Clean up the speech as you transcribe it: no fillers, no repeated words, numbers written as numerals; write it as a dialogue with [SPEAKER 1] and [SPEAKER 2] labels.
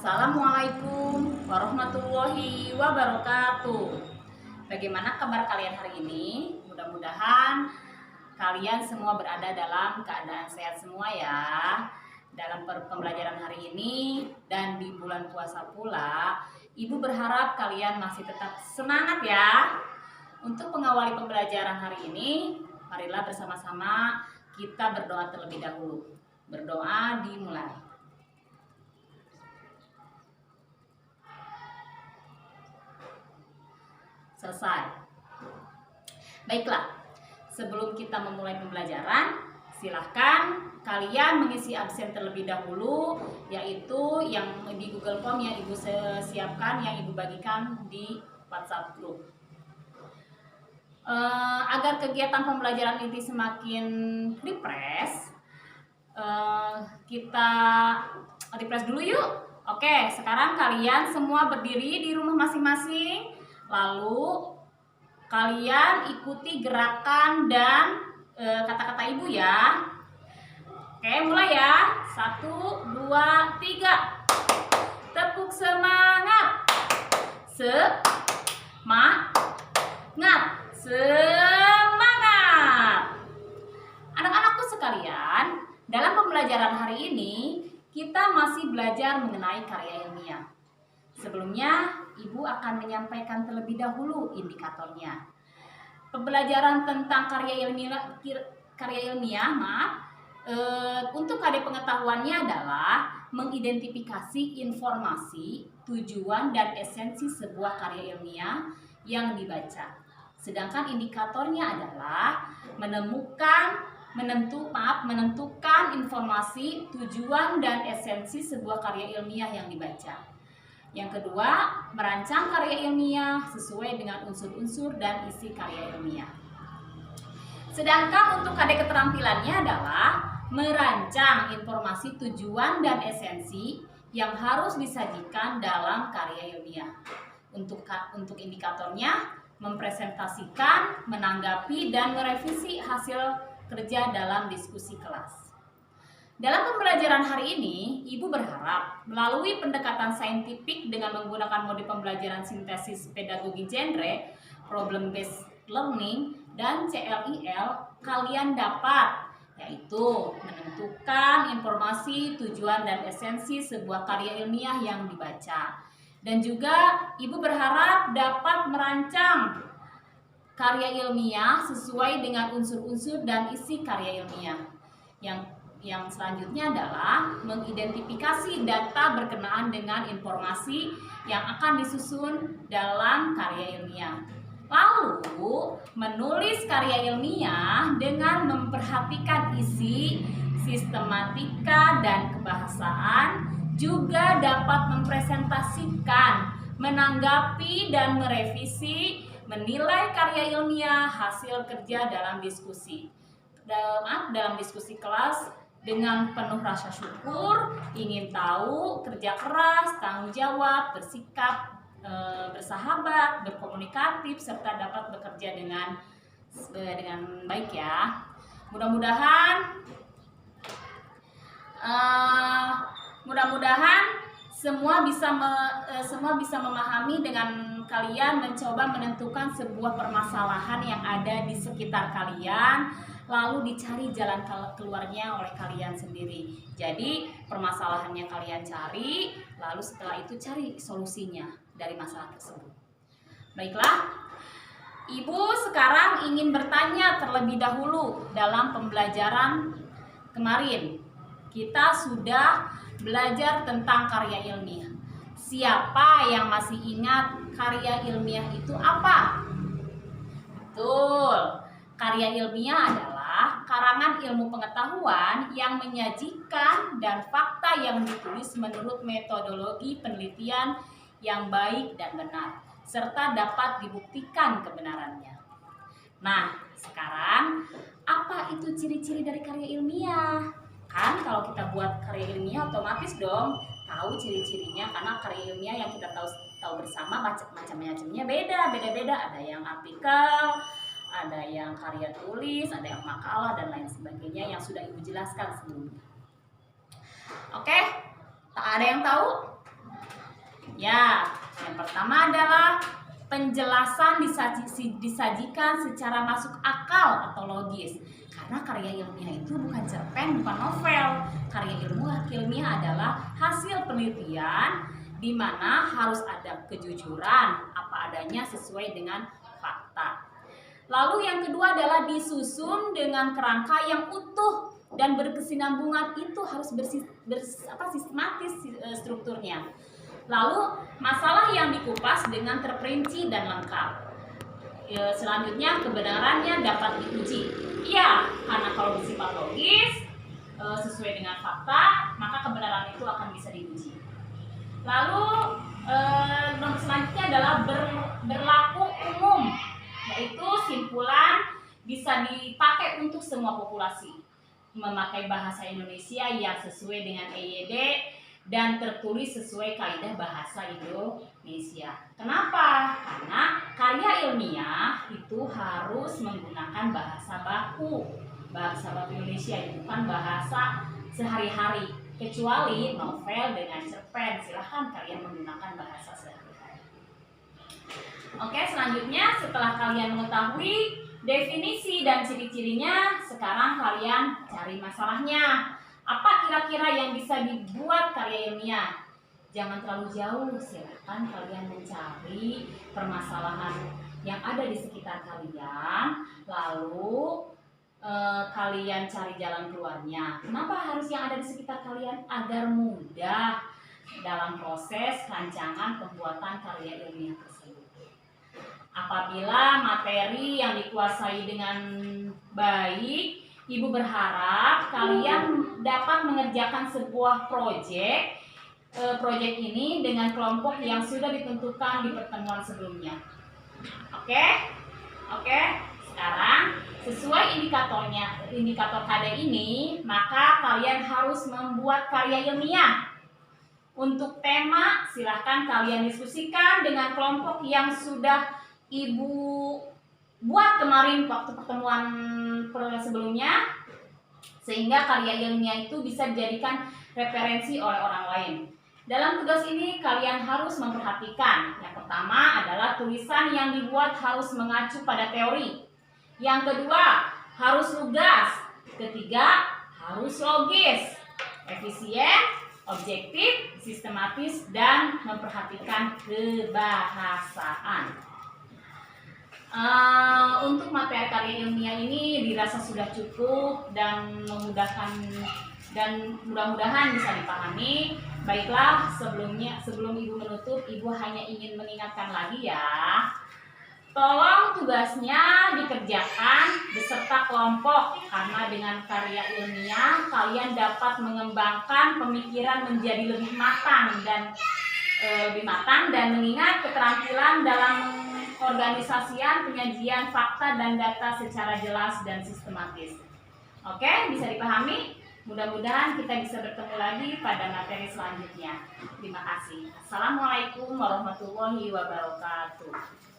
[SPEAKER 1] Assalamualaikum warahmatullahi wabarakatuh. Bagaimana kabar kalian hari ini? Mudah-mudahan kalian semua berada dalam keadaan sehat semua ya. Dalam pembelajaran hari ini dan di bulan puasa pula, Ibu berharap kalian masih tetap semangat ya. Untuk mengawali pembelajaran hari ini, marilah bersama-sama kita berdoa terlebih dahulu. Berdoa dimulai. Selesai. Baiklah, sebelum kita memulai pembelajaran, silahkan kalian mengisi absen terlebih dahulu, yaitu yang di Google Form yang Ibu siapkan, yang Ibu bagikan di WhatsApp group. Agar kegiatan pembelajaran ini semakin refresh, kita refresh dulu yuk. Oke, sekarang kalian semua berdiri di rumah masing-masing. Lalu kalian ikuti gerakan dan kata-kata Ibu ya. Oke, mulai ya. 1, 2, 3. Tepuk semangat. Semangat. Semangat. Anak-anakku sekalian, dalam pembelajaran hari ini kita masih belajar mengenai karya ilmiah. Sebelumnya, Ibu akan menyampaikan terlebih dahulu indikatornya. Pembelajaran tentang karya ilmiah, untuk adik pengetahuannya adalah mengidentifikasi informasi, tujuan dan esensi sebuah karya ilmiah yang dibaca. Sedangkan indikatornya adalah menentukan informasi, tujuan dan esensi sebuah karya ilmiah yang dibaca. Yang kedua, merancang karya ilmiah sesuai dengan unsur-unsur dan isi karya ilmiah. Sedangkan untuk KD keterampilannya adalah merancang informasi, tujuan, dan esensi yang harus disajikan dalam karya ilmiah. Untuk indikatornya, mempresentasikan, menanggapi, dan merevisi hasil kerja dalam diskusi kelas. Dalam pembelajaran hari ini, Ibu berharap melalui pendekatan saintifik dengan menggunakan mode pembelajaran sintesis pedagogi genre, problem based learning, dan CLIL, kalian dapat yaitu menentukan informasi, tujuan, dan esensi sebuah karya ilmiah yang dibaca. Dan juga Ibu berharap dapat merancang karya ilmiah sesuai dengan unsur-unsur dan isi karya ilmiah. Yang selanjutnya adalah mengidentifikasi data berkenaan dengan informasi yang akan disusun dalam karya ilmiah. Lalu, menulis karya ilmiah dengan memperhatikan isi, sistematika, dan kebahasaan, juga dapat mempresentasikan, menanggapi, dan merevisi, menilai karya ilmiah hasil kerja dalam diskusi. Dalam diskusi kelas dengan penuh rasa syukur, ingin tahu, kerja keras, tanggung jawab, bersikap, bersahabat, berkomunikatif, serta dapat bekerja dengan baik ya. Mudah-mudahan semua bisa memahami dengan kalian mencoba menentukan sebuah permasalahan yang ada di sekitar kalian, lalu dicari jalan keluarnya oleh kalian sendiri. Jadi permasalahannya kalian cari, lalu setelah itu cari solusinya dari masalah tersebut. Baiklah, Ibu sekarang ingin bertanya terlebih dahulu. Dalam pembelajaran kemarin kita sudah belajar tentang karya ilmiah. Siapa yang masih ingat karya ilmiah itu apa? Betul, karya ilmiah adalah karangan ilmu pengetahuan yang menyajikan dan fakta yang ditulis menurut metodologi penelitian yang baik dan benar, serta dapat dibuktikan kebenarannya. Nah, sekarang apa itu ciri-ciri dari karya ilmiah? Kan kalau kita buat karya ilmiah otomatis dong tahu ciri-cirinya, karena karya ilmiah yang kita tahu bersama macam-macamnya beda-beda. Ada yang artikel, ada yang karya tulis, ada yang makalah, dan lain sebagainya yang sudah Ibu jelaskan sebelumnya. Oke, tak ada yang tahu? Ya, yang pertama adalah penjelasan disajikan secara masuk akal atau logis. Karena karya ilmiah itu bukan cerpen, bukan novel. Karya ilmiah adalah hasil penelitian di mana harus ada kejujuran, apa adanya sesuai dengan fakta. Lalu yang kedua adalah disusun dengan kerangka yang utuh dan berkesinambungan, itu harus sistematis strukturnya. Lalu masalah yang dikupas dengan terperinci dan lengkap. Selanjutnya kebenarannya dapat diuji. Iya, karena kalau bersifat logis sesuai dengan fakta, maka kebenaran itu akan bisa diuji. Lalu nomor selanjutnya adalah berlaku umum, yaitu simpulan bisa dipakai untuk semua populasi. Memakai bahasa Indonesia yang sesuai dengan EYD dan tertulis sesuai kaidah bahasa Indonesia. Kenapa? Karena karya ilmiah itu harus menggunakan bahasa baku Indonesia, bukan bahasa sehari-hari. Kecuali novel dengan cerpen, silahkan kalian menggunakan bahasa sehari-hari. Oke, selanjutnya setelah kalian mengetahui definisi dan ciri-cirinya, sekarang kalian cari masalahnya. Apa kira-kira yang bisa dibuat karya ilmiah? Jangan terlalu jauh, silahkan kalian mencari permasalahan yang ada di sekitar kalian, lalu kalian cari jalan keluarnya. Kenapa harus yang ada di sekitar kalian? Agar mudah dalam proses rancangan pembuatan karya ilmiah tersebut. Apabila materi yang dikuasai dengan baik, Ibu berharap kalian dapat mengerjakan sebuah proyek ini dengan kelompok yang sudah ditentukan di pertemuan sebelumnya. Oke? Sekarang sesuai indikator KD ini, maka kalian harus membuat karya ilmiah. Untuk tema, silahkan kalian diskusikan dengan kelompok yang sudah Ibu buat kemarin waktu pertemuan sebelumnya, sehingga karya ilmiah itu bisa dijadikan referensi oleh orang lain. Dalam tugas ini kalian harus memperhatikan, yang pertama adalah tulisan yang dibuat harus mengacu pada teori. Yang kedua, harus lugas. Ketiga, harus logis, efisien, objektif, sistematis, dan memperhatikan kebahasaan. Untuk materi karya ilmiah ini dirasa sudah cukup dan mudah-mudahan bisa dipahami. Baiklah, sebelum Ibu menutup, Ibu hanya ingin mengingatkan lagi ya. Tolong tugasnya dikerjakan beserta kelompok, karena dengan karya ilmiah kalian dapat mengembangkan pemikiran menjadi lebih matang dan mengingat keterampilan dalam organisasian, penyajian fakta dan data secara jelas dan sistematis. Oke, bisa dipahami? Mudah-mudahan kita bisa bertemu lagi pada materi selanjutnya. Terima kasih. Assalamualaikum warahmatullahi wabarakatuh.